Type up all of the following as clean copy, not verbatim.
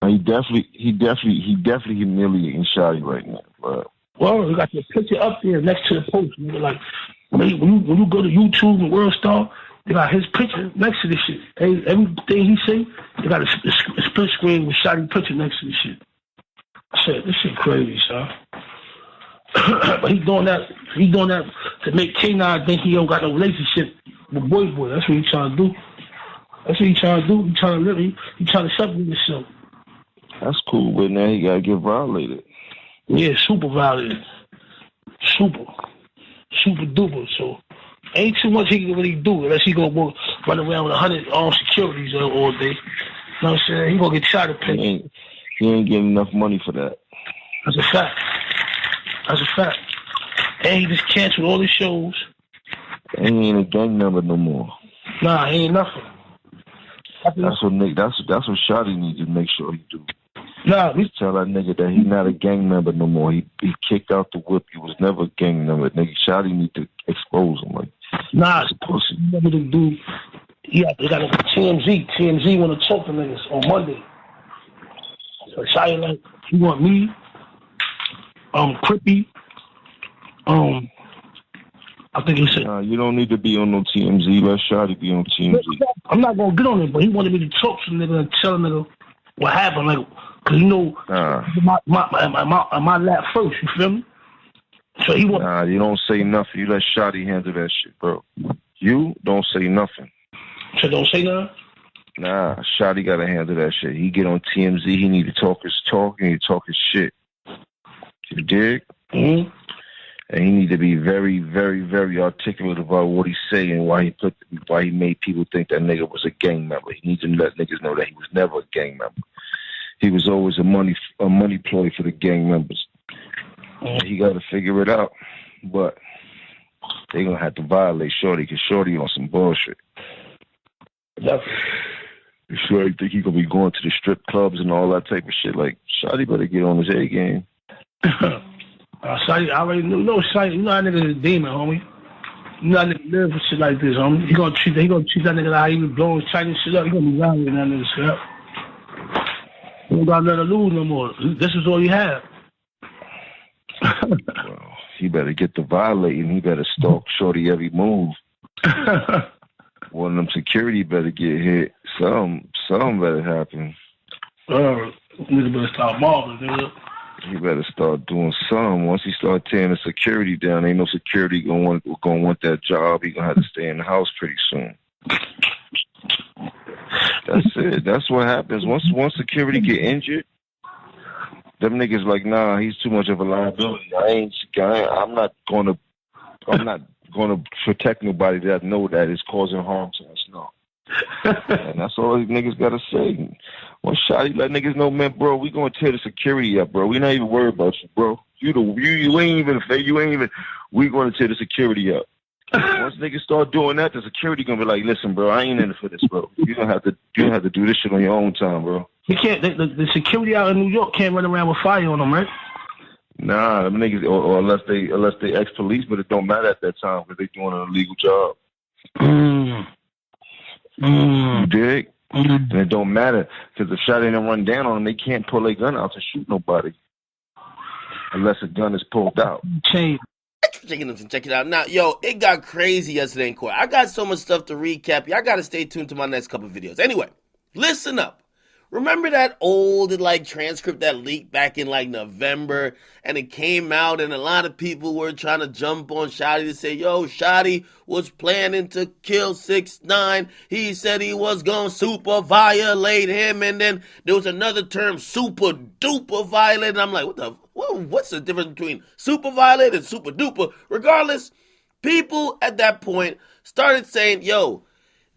He definitely humiliating Shotty right now. But well, you got your picture up there next to the post. Nigga. Like when you go to YouTube and World Star, they got his picture next to this shit. Everything he say, they got a split screen with Shotty picture next to this shit. I said, this shit crazy, son. But he doing that to make K9 think he don't got no relationship with Boy. That's what he trying to do. He trying to live. He trying to separate himself. that's cool, but now he gotta get violated. Yeah, super violated. Super duper. So ain't too much he can really do unless he gonna run around with 100 armed securities all day. You know what I'm saying? He gonna get shot at pay. He ain't getting enough money for that. That's a fact. And he just canceled all his shows. And he ain't a gang member no more. Nah, he ain't nothing. That's what Shotty needs to make sure he do. Nah, tell that nigga that he's not a gang member no more. He kicked out the whip. He was never a gang member. Nigga, Shotty need to expose him. Like, nah, it's pussy. You know what to do? They got a TMZ. TMZ want to talk to niggas on Monday. So Shotty like, he want me, Crippy, I think he said. Nah, you don't need to be on no TMZ. Let Shotty be on TMZ. I'm not gonna get on it, but he wanted me to talk to the nigga and tell the nigga what happened. Like, cause you know, my lap first. You feel me? So he want. Nah, you don't say nothing. You let Shotty handle that shit, bro. You don't say nothing. So don't say nothing. Nah, Shotty gotta handle that shit. He get on TMZ. He need to talk his talk and he talk his shit. You dig? Mm-hmm. And he need to be very, very, very articulate about what he's saying, why he made people think that nigga was a gang member. He needs to let niggas know that he was never a gang member. He was always a money ploy for the gang members. He got to figure it out. But they gonna have to violate Shorty because Shorty on some bullshit. Shorty think he gonna be going to the strip clubs and all that type of shit. Like, Shorty better get on his A game. Shotty, I already know Shotty. You know that nigga's a demon, homie. You know that nigga live for shit like this, homie. He gonna treat that nigga like how he was blowing Chinese shit up. He gonna be around with that nigga shit up. He don't got nothing to lose no more. This is all he had. Well, he better get to violating. He better stalk Shorty every move. One of them security better get hit. Something better happen. Nigga better start mobbing, nigga. He better start doing something. Once he start tearing the security down, ain't no security gonna want that job. He gonna have to stay in the house pretty soon. That's it. That's what happens. Once security get injured, them niggas like, nah, he's too much of a liability. I'm not gonna protect nobody that I know that is causing harm to us. No. And that's all these niggas gotta say. One shot, he let niggas know, man, bro, we gonna tear the security up, bro. We not even worried about you, bro. You ain't even. We gonna tear the security up. Once niggas start doing that, the security gonna be like, listen, bro, I ain't in it for this, bro. You gonna have to do this shit on your own time, bro. You can't. The security out in New York can't run around with fire on them, right? Nah, them niggas, or unless they ex-police, but it don't matter at that time because they doing an illegal job. You dig? And it don't matter because if shot ain't run down on them, they can't pull their gun out to shoot nobody unless a gun is pulled out. Check it out. Now, yo, it got crazy yesterday in court. I got so much stuff to recap. Y'all got to stay tuned to my next couple videos. Anyway, listen up. Remember that old transcript that leaked back in November, and it came out, and a lot of people were trying to jump on Shotty to say, yo, Shotty was planning to kill 6ix9ine. He said he was gonna super violate him, and then there was another term, super duper violate. And I'm like, what's the difference between super violate and super duper? Regardless, people at that point started saying, yo,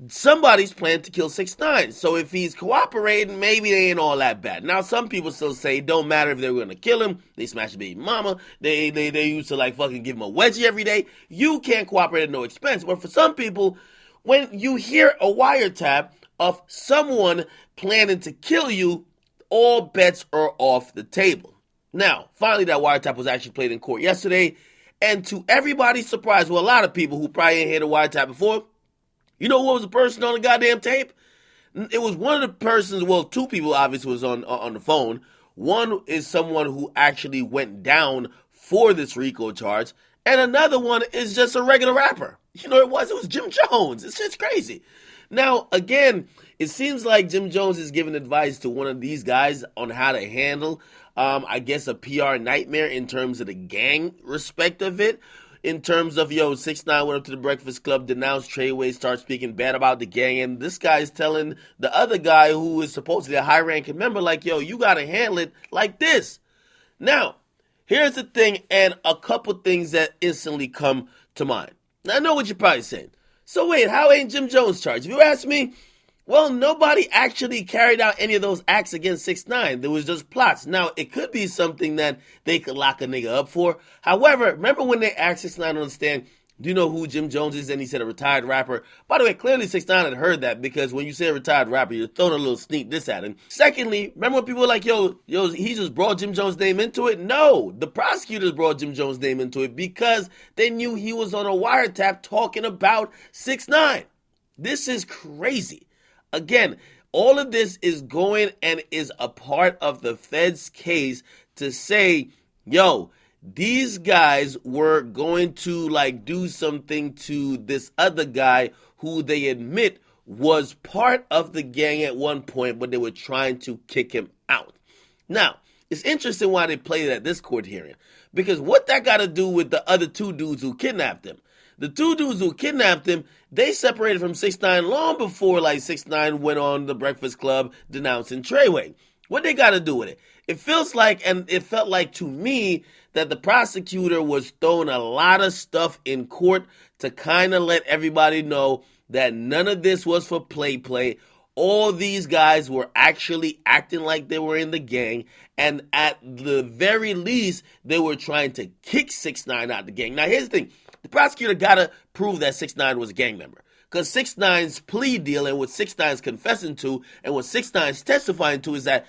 somebody's planning to kill 6ix9ine. So if he's cooperating, maybe they ain't all that bad. Now, some people still say it don't matter if they were going to kill him. They smashed his baby mama. They used to fucking give him a wedgie every day. You can't cooperate at no expense. But for some people, when you hear a wiretap of someone planning to kill you, all bets are off the table. Now, finally, that wiretap was actually played in court yesterday. And to everybody's surprise, well, a lot of people who probably ain't heard a wiretap before, you know who was the person on the goddamn tape? It was one of the persons, well, two people obviously was on the phone. One is someone who actually went down for this RICO charge, and another one is just a regular rapper. You know, it was Jim Jones. It's just crazy. Now, again, it seems like Jim Jones is giving advice to one of these guys on how to handle, I guess, a PR nightmare in terms of the gang respect of it. In terms of, 6ix9ine went up to the Breakfast Club, denounced Treyway, started speaking bad about the gang, and this guy's telling the other guy who is supposedly a high-ranking member, like, you got to handle it like this. Now, here's the thing, and a couple things that instantly come to mind. Now, I know what you're probably saying. So wait, how ain't Jim Jones charged? If you ask me, well, nobody actually carried out any of those acts against 6ix9ine. There was just plots. Now, it could be something that they could lock a nigga up for. However, remember when they asked 6ix9ine on the stand, do you know who Jim Jones is? And he said a retired rapper. By the way, clearly 6ix9ine had heard that, because when you say a retired rapper, you're throwing a little sneak diss at him. Secondly, remember when people were like, he just brought Jim Jones' name into it? No, the prosecutors brought Jim Jones' name into it because they knew he was on a wiretap talking about 6ix9ine. This is crazy. Again, all of this is going and is a part of the Fed's case to say, these guys were going to do something to this other guy who they admit was part of the gang at one point, but they were trying to kick him out. Now, it's interesting why they played it at this court hearing, because what that got to do with the other two dudes who kidnapped him? The two dudes who kidnapped him, they separated from 6ix9ine long before 6ix9ine went on the Breakfast Club denouncing Treyway. What they got to do with it? It feels like, and it felt like to me, that the prosecutor was throwing a lot of stuff in court to kind of let everybody know that none of this was for play. All these guys were actually acting like they were in the gang, and at the very least, they were trying to kick 6ix9ine out of the gang. Now, here's the thing. The prosecutor got to prove that 6ix9ine was a gang member. Because 6ix9ine's plea deal and what 6ix9ine's confessing to and what 6ix9ine's testifying to is that,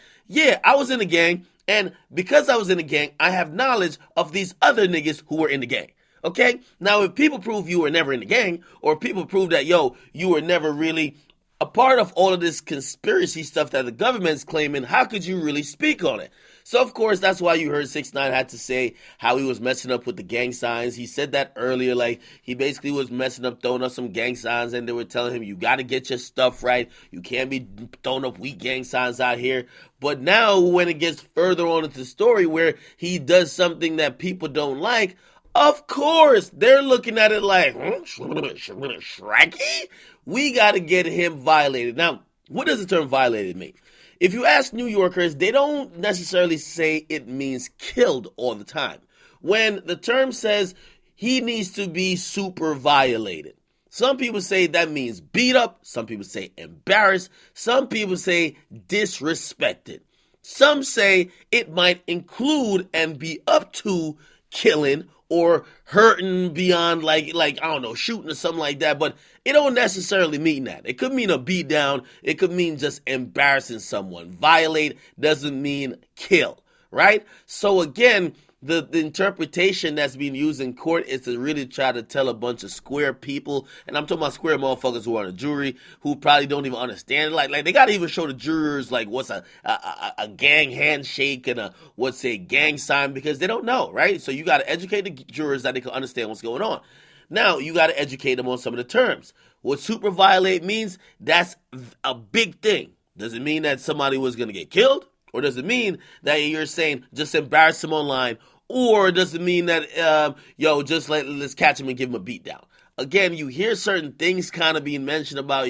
I was in a gang, and because I was in a gang, I have knowledge of these other niggas who were in the gang. Okay? Now, if people prove you were never in the gang, or people prove that, you were never really a part of all of this conspiracy stuff that the government's claiming, how could you really speak on it? So, of course, that's why you heard 6ix9ine had to say how he was messing up with the gang signs. He said that earlier, he basically was messing up, throwing up some gang signs, and they were telling him, you got to get your stuff right. You can't be throwing up weak gang signs out here. But now, when it gets further on into the story where he does something that people don't like, of course, they're looking at it like, Shrekky? We got to get him violated. Now, what does the term violated mean? If you ask New Yorkers, they don't necessarily say it means killed all the time. When the term says he needs to be super violated, some people say that means beat up. Some people say embarrassed. Some people say disrespected. Some say it might include and be up to killing or hurting beyond I don't know, shooting or something like that. But it don't necessarily mean that. It could mean a beat down. It could mean just embarrassing someone. Violate doesn't mean kill, right? So again, the interpretation that's being used in court is to really try to tell a bunch of square people, and I'm talking about square motherfuckers who are on a jury who probably don't even understand it. Like they gotta even show the jurors what's a gang handshake and what's a gang sign, because they don't know, right? So you gotta educate the jurors that they can understand what's going on. Now you gotta educate them on some of the terms. What super violate means, that's a big thing. Does it mean that somebody was gonna get killed? Or does it mean that you're saying just embarrass him online? Or does it mean that, just let's catch him and give him a beat down? Again, you hear certain things kind of being mentioned about,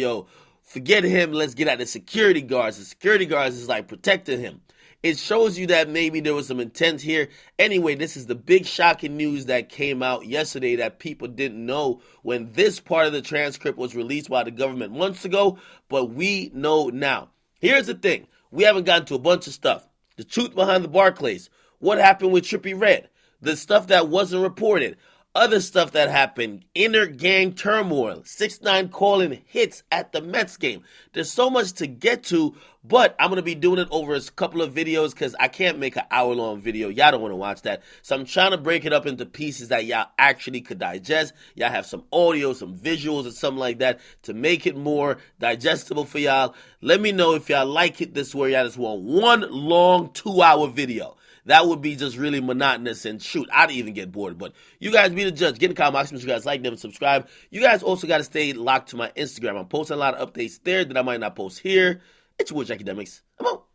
forget him, let's get at the security guards. The security guards is protecting him. It shows you that maybe there was some intent here. Anyway, this is the big shocking news that came out yesterday that people didn't know when this part of the transcript was released by the government months ago, but we know now. Here's the thing. We haven't gotten to a bunch of stuff. The truth behind the Barclays. What happened with Trippie Redd? The stuff that wasn't reported. Other stuff that happened, inner gang turmoil, 6ix9ine calling hits at the Mets game. There's so much to get to, but I'm going to be doing it over a couple of videos because I can't make an hour-long video. Y'all don't want to watch that. So I'm trying to break it up into pieces that y'all actually could digest. Y'all have some audio, some visuals, or something like that to make it more digestible for y'all. Let me know if y'all like it this way. Y'all just want one long 2-hour video. That would be just really monotonous, and shoot, I'd even get bored. But you guys be the judge. Get in the comment box. You guys like them and subscribe. You guys also got to stay locked to my Instagram. I'm posting a lot of updates there that I might not post here. It's your boy, Akademiks. I'm out.